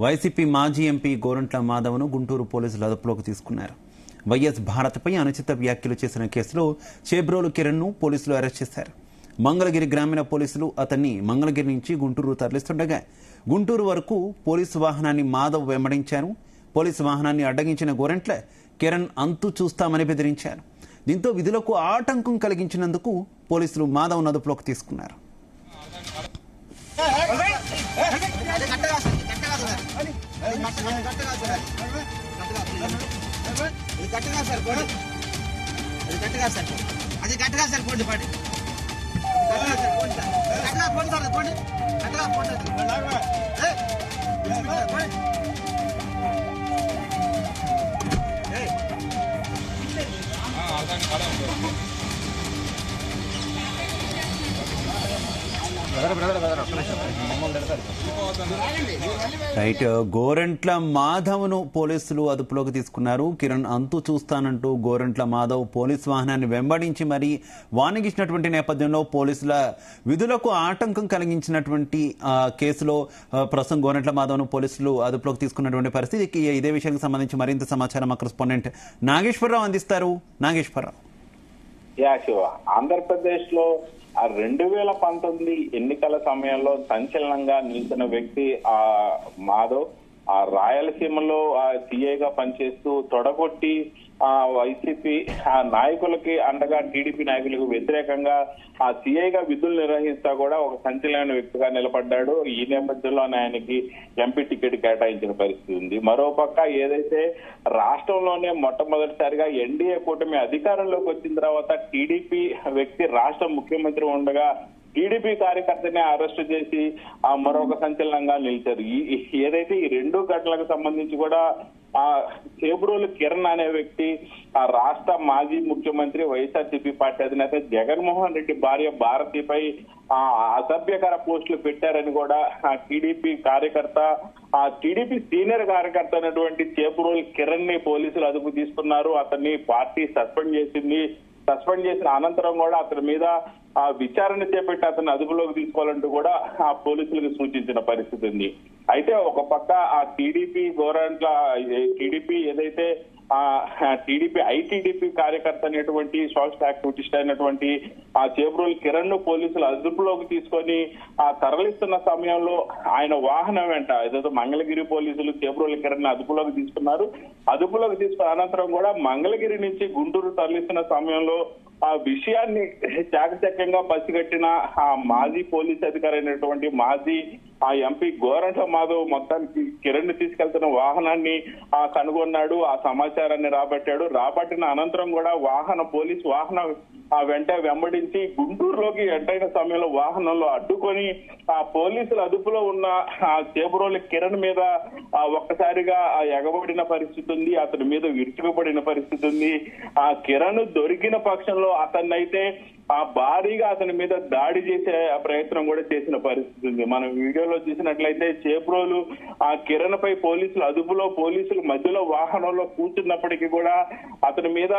YCP మాజీ MP Gorantla మాధవ్ను Guntur పోలీసులు అదుపులోకి తీసుకున్నారు. వైఎస్ భారత్పై అనుచిత వ్యాఖ్యలు చేసిన కేసులో చేబ్రోలు కిరణ్ను పోలీసులు అరెస్ట్ చేశారు. మంగళగిరి గ్రామీణ పోలీసులు అతన్ని మంగళగిరి నుంచి గుంటూరు తరలిస్తుండగా గుంటూరు వరకు పోలీసు వాహనాన్ని మాధవ్ వెంబడించారు. పోలీసు వాహనాన్ని అడ్డగించిన గోరంట్ల కిరణ్ అంతు చూస్తామని బెదిరించారు. దీంతో విధులకు ఆటంకం కలిగించినందుకు పోలీసులు మాధవ్ను అదుపులోకి తీసుకున్నారు. రైట్, గోరంట్ల మాధవ్ను పోలీసులు అదుపులోకి తీసుకున్నారు. కిరణ్ అంతు చూస్తానంటూ గోరంట్ల మాధవ్ పోలీసు వాహనాన్ని వెంబడించి మరీ వానిగించినటువంటి నేపథ్యంలో పోలీసుల విధులకు ఆటంకం కలిగించినటువంటి కేసులో ప్రస్తుతం గోరంట్ల మాధవ్ను పోలీసులు అదుపులోకి తీసుకున్నటువంటి పరిస్థితి. ఇదే విషయానికి సంబంధించి మరింత సమాచారం మా కరెస్పాండెంట్ నాగేశ్వరరావు అందిస్తారు. నాగేశ్వరరావు. ఆంధ్రప్రదేశ్ లో 2019 ఎన్నికల సమయంలో సంచలనంగా నిలిచిన వ్యక్తి మాధవ్ రాయలసీమలో సిఐగా పనిచేస్తూ తొడగొట్టి వైసీపీ నాయకులకి అండగా టీడీపీ నాయకులకు వ్యతిరేకంగా సిఐగా విధులు నిర్వహిస్తా కూడా ఒక సంచలనమైన వ్యక్తిగా నిలబడ్డాడు. ఈ నేపథ్యంలో ఆయనకి ఎంపీ టికెట్ కేటాయించిన పరిస్థితి ఉంది. మరోపక్క ఏదైతే రాష్ట్రంలోనే మొట్టమొదటిసారిగా ఎన్డీఏ కూటమి అధికారంలోకి వచ్చిన తర్వాత టీడీపీ వ్యక్తి రాష్ట్ర ముఖ్యమంత్రి ఉండగా టీడీపీ కార్యకర్తని అరెస్టు చేసి మరొక సంచలనంగా నిలిచారు. ఏదైతే ఈ రెండు ఘటనలకు సంబంధించి కూడా చేబ్రోలు కిరణ్ అనే వ్యక్తి రాష్ట్ర మాజీ ముఖ్యమంత్రి వైఎస్ఆర్సీపీ పార్టీ అధినేత జగన్మోహన్ రెడ్డి భార్య భారతిపై అసభ్యకర పోస్టులు పెట్టారని కూడా టీడీపీ కార్యకర్త టీడీపీ సీనియర్ కార్యకర్త అయినటువంటి చేబ్రోలు కిరణ్ ని పోలీసులు అదుపు తీసుకున్నారు. అతన్ని పార్టీ సస్పెండ్ చేసింది. సస్పెండ్ చేసిన అనంతరం కూడా అతని మీద విచారణ చేపట్టి అతన్ని అదుపులోకి తీసుకోవాలంటూ కూడా పోలీసులకు సూచించిన పరిస్థితి ఉంది. అయితే ఒక పక్క టీడీపీ గోరంట్ల టీడీపీ ఏదైతే టీడీపీ ఐటీడీపీ కార్యకర్త అనేటువంటి సోషల్ యాక్టివిస్ట్ అయినటువంటి చేబ్రోలు కిరణ్ ను పోలీసులు అదుపులోకి తీసుకొని తరలిస్తున్న సమయంలో ఆయన వాహనం వెంట ఏదైతే మంగళగిరి పోలీసులు చేబ్రోలు కిరణ్ అదుపులోకి తీసుకున్నారు. అదుపులోకి తీసుకున్న అనంతరం కూడా మంగళగిరి నుంచి గుంటూరు తరలిస్తున్న సమయంలో ఆ విషయాన్ని చాకచక్యంగా పసిగట్టిన మాజీ పోలీస్ అధికారి అయినటువంటి మాజీ ఎంపీ గోరంట్ల మాధవ్ మొత్తానికి కిరణ్ ని తీసుకెళ్తున్న వాహనాన్ని కనుగొన్నాడు. ఆ సమాచారాన్ని రాబట్టిన అనంతరం కూడా పోలీస్ వాహనం వెంట వెంబడించి గుంటూరులోకి ఎంటైన సమయంలో వాహనంలో అడ్డుకొని పోలీసుల అదుపులో ఉన్న చేబ్రోలు కిరణ్ మీద ఒక్కసారిగా ఎగబడిన పరిస్థితి ఉంది. అతని మీద విరుచుకుపడిన పరిస్థితి ఉంది. కిరణ్ దొరికిన పక్షంలో అతన్ని అయితే భారీగా అతని మీద దాడి చేసే ప్రయత్నం కూడా చేసిన పరిస్థితి ఉంది. మనం వీడియోలో చూసినట్లయితే చేబ్రోలు కిరణ్ పై పోలీసులు మధ్యలో వాహనంలో కూర్చున్నప్పటికీ కూడా అతని మీద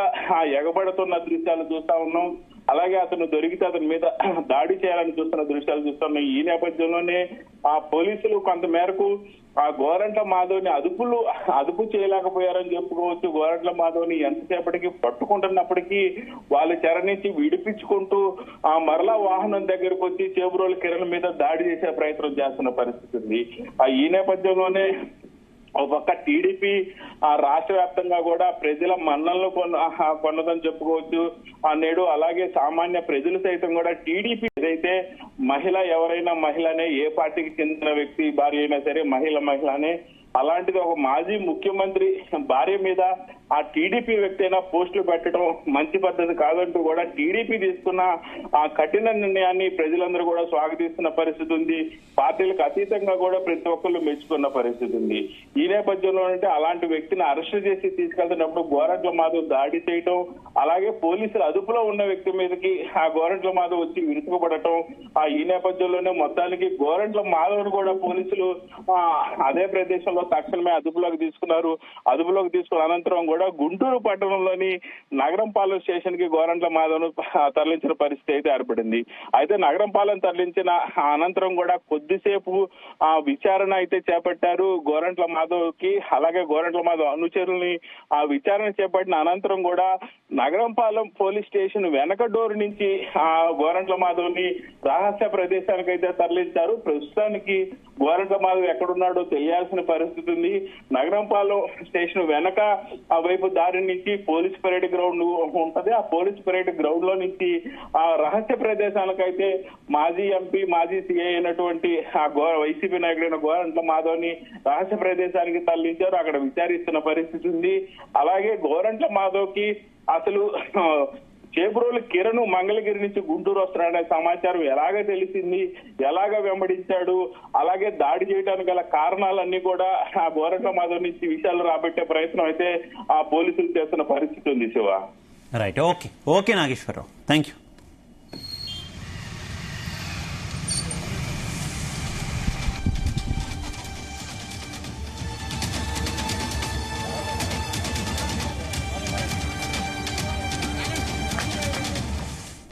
ఎగబడుతున్న దృశ్యాలు చూస్తా ఉన్నాం. అలాగే అతను దొరికితే అతని మీద దాడి చేయాలని చూస్తున్న దృశ్యాలు చూస్తున్నాం. ఈ నేపథ్యంలోనే పోలీసులు కొంతమేరకు గోరంట్ల మాధవ్ని అదుపు చేయలేకపోయారని చెప్పుకోవచ్చు. గోరంట్ల మాధవ్ని ఎంతసేపటికి పట్టుకుంటున్నప్పటికీ వాళ్ళ చెర నుంచి విడిపించుకుంటూ మరలా వాహనం దగ్గరకు వచ్చి చేబ్రోలు కిరణ్ మీద దాడి చేసే ప్రయత్నం చేస్తున్న పరిస్థితి ఉంది. ఈ నేపథ్యంలోనే ఒక పక్క టీడీపీ రాష్ట్ర వ్యాప్తంగా కూడా ప్రజల మన్నలను కొన్నదని చెప్పుకోవచ్చు నేడు. అలాగే సామాన్య ప్రజలు సైతం కూడా టీడీపీ ఏదైతే ఎవరైనా మహిళనే, ఏ పార్టీకి చెందిన వ్యక్తి భార్య అయినా సరే మహిళనే, అలాంటిది ఒక మాజీ ముఖ్యమంత్రి భార్య మీద టీడీపీ వ్యక్తి అయినా పోస్టులు పెట్టడం మంచి పద్ధతి కాదంటూ కూడా టీడీపీ తీసుకున్న కఠిన నిర్ణయాన్ని ప్రజలందరూ కూడా స్వాగతిస్తున్న పరిస్థితి ఉంది. పార్టీలకు అతీతంగా కూడా ప్రతి ఒక్కళ్ళు మెచ్చుకున్న పరిస్థితి ఉంది. ఈ నేపథ్యంలో అంటే అలాంటి వ్యక్తిని అరెస్ట్ చేసి తీసుకెళ్తున్నప్పుడు గోరంట్ల మాధవ్ దాడి చేయటం, అలాగే పోలీసులు అదుపులో ఉన్న వ్యక్తి మీదకి గోరంట్ల మాధవ్ వచ్చి విరుచుకుపడటం, ఈ నేపథ్యంలోనే మొత్తానికి గోరంట్ల మాధవ్ను కూడా పోలీసులు అదే ప్రదేశంలో తక్షణమే అదుపులోకి తీసుకున్నారు. అదుపులోకి తీసుకున్న అనంతరం కూడా గుంటూరు పట్టణంలోని నగరంపాలెం స్టేషన్ కి గోరంట్ల మాధవ్ను తరలించిన పరిస్థితి అయితే ఏర్పడింది. అయితే నగరంపాలెం తరలించిన అనంతరం కూడా కొద్దిసేపు విచారణ అయితే చేపట్టారు గోరంట్ల మాధవ్ కి. అలాగే గోరంట్ల మాధవ్ అనుచరుల్ని విచారణ చేపట్టిన అనంతరం కూడా నగరంపాలెం పోలీస్ స్టేషన్ వెనక డోర్ నుంచి గోరంట్ల మాధవ్ ని రహస్య ప్రదేశానికి అయితే తరలించారు. ప్రస్తుతానికి గోరంట్ల మాధవ్ ఎక్కడున్నాడో తెలియాల్సిన పరిస్థితి ఉంది. నగరంపాలెం స్టేషన్ వెనక వైపు దారి నుంచి పోలీస్ పరేడ్ గ్రౌండ్ ఉంటది. ఆ పోలీస్ పరేడ్ గ్రౌండ్ లో నుంచి ఆ రహస్య ప్రదేశాలకు అయితే మాజీ ఎంపీ మాజీ సీఐ అయినటువంటి వైసీపీ నాయకుడైన గోరంట్ల మాధవ్ ని రహస్య ప్రదేశానికి తరలించారు. అక్కడ విచారిస్తున్న పరిస్థితి ఉంది. అలాగే గోరంట్ల మాధవ్ కి అసలు చేబ్రోలు కిరణ్ మంగళగిరి నుంచి గుంటూరు వస్తున్నాడనే సమాచారం ఎలాగ తెలిసింది, ఎలాగ వెంబడించాడు, అలాగే దాడి చేయడానికి గల కారణాలన్నీ కూడా ఆ గోరంట్ల మాధవ్ నుంచి విషయాలు రాబట్టే ప్రయత్నం అయితే ఆ పోలీసులు చేస్తున్న పరిస్థితి ఉంది Shiva. Right, okay Nageswara Rao, thank you.